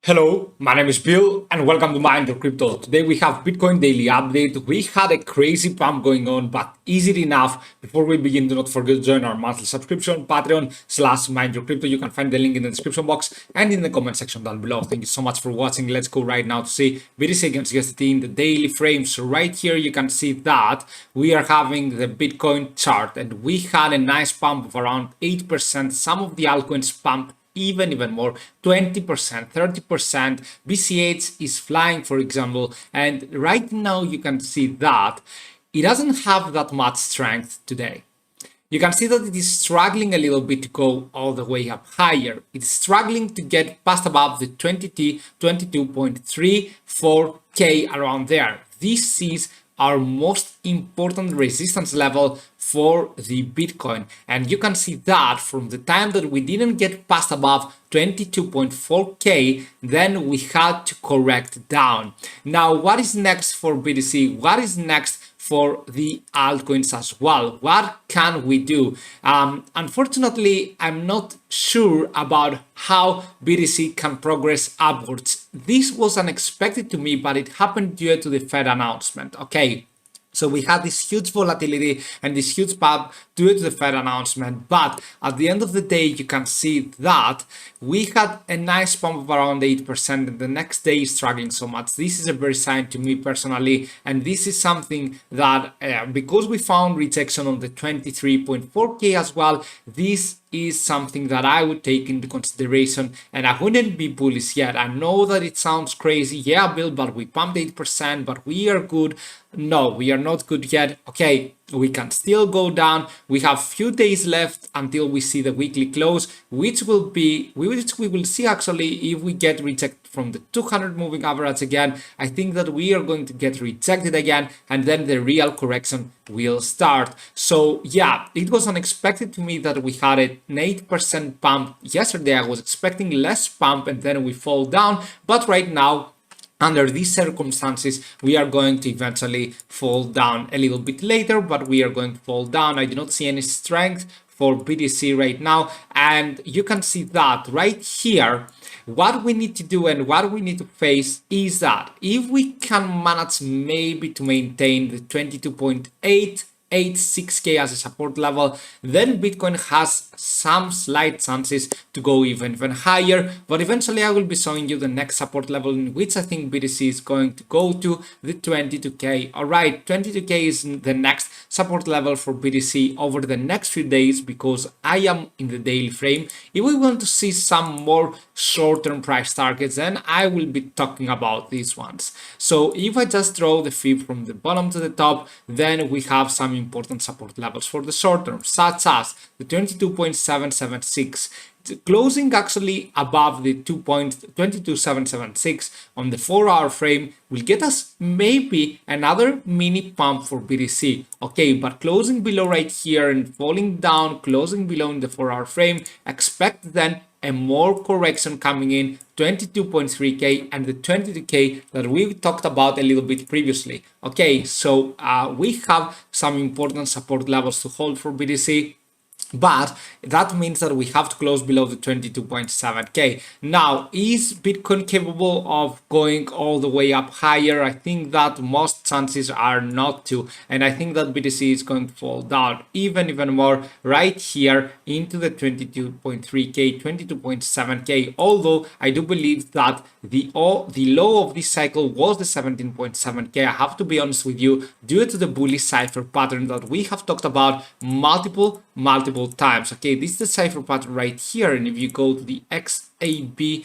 Hello, my name is Bill and welcome to Mind Your Crypto. Today we have Bitcoin daily update. We had a crazy pump going on, but is it enough? Before we begin, do not forget to join our monthly subscription, Patreon/Mind Your Crypto. You can find the link in the description box and in the comment section down below. Thank you so much for watching. Let's go right now to see BTC against USDT in the daily frame. So right here you can see that we are having the Bitcoin chart and we had a nice pump of around 8%. Some of the altcoins pumped even more, 20%, 30%. BCH is flying, for example, and right now you can see that it doesn't have that much strength today. You can see that it is struggling a little bit to go all the way up higher. It's struggling to get past above the 22.34K around there. This is our most important resistance level for the Bitcoin. And you can see that from the time that we didn't get past above 22.4K, then we had to correct down. Now, what is next for BTC? What is next for the altcoins as well? What can we do? Unfortunately, I'm not sure about how BTC can progress upwards. This was unexpected to me, but it happened due to the Fed announcement. Okay. So we had this huge volatility and this huge pump due to the Fed announcement. But at the end of the day, you can see that we had a nice pump of around 8% and the next day is struggling so much. This is a very sign to me personally. And this is something that because we found rejection on the 23.4K as well, this is something that I would take into consideration and I wouldn't be bullish yet. I know that it sounds crazy. Yeah, Bill, but we pumped 8%, but we are good. No, we are not good yet. Okay, we can still go down. We have few days left until we see the weekly close, which we will see actually if we get rejected from the 200 moving average again. I think that we are going to get rejected again and then the real correction will start. So yeah, it was unexpected to me that we had an 8% pump yesterday. I was expecting less pump and then we fall down, but right now under these circumstances, we are going to eventually fall down a little bit later, but we are going to fall down. I do not see any strength for BTC right now. And you can see that right here, what we need to do and what we need to face is that if we can manage maybe to maintain the 22.886K as a support level, then Bitcoin has some slight chances to go even higher. But eventually I will be showing you the next support level in which I think BTC is going to go to, the 22K. All right, 22K is the next support level for BTC over the next few days because I am in the daily frame. If we want to see some more short-term price targets, then I will be talking about these ones. So if I just draw the fib from the bottom to the top, then we have some important support levels for the short term, such as the 22.776. Closing actually above the 2.22776 on the 4-hour frame will get us maybe another mini pump for BTC. Okay, but closing below right here and falling down, closing below in the 4-hour frame, expect then a more correction coming in 22.3K and the 22K that we talked about a little bit previously. Okay, so we have some important support levels to hold for BTC. But that means that we have to close below the 22.7K. Now, is Bitcoin capable of going all the way up higher? I think that most chances are not to. And I think that BTC is going to fall down even more right here into the 22.3K, 22.7K. Although I do believe that the low of this cycle was the 17.7K. I have to be honest with you, due to the bullish cipher pattern that we have talked about multiple times. Okay, this is the cipher pattern right here, and if you go to the XABCD,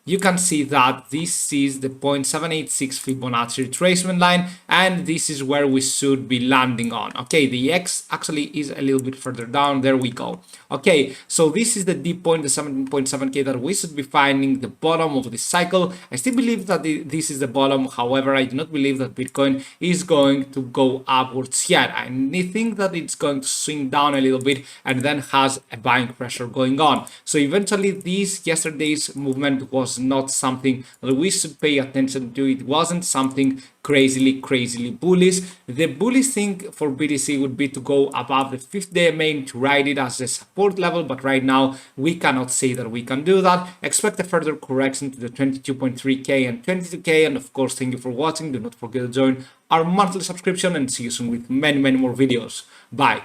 you can see that this is the 0.786 Fibonacci retracement line, and this is where we should be landing on. Okay, the X actually is a little bit further down. There we go. Okay, so this is the deep point, the 17.7K that we should be finding the bottom of the cycle. I still believe that this is the bottom. However, I do not believe that Bitcoin is going to go upwards yet. I think that it's going to swing down a little bit and then has a buying pressure going on. So eventually, yesterday's movement was not something that we should pay attention to. It wasn't something crazily bullish. The bullish thing for BTC would be to go above the 50-day main to ride it as a support level, but right now we cannot say that we can do that. Expect a further correction to the 22.3k and 22k, and of course, thank you for watching. Do not forget to join our monthly subscription and see you soon with many more videos. Bye.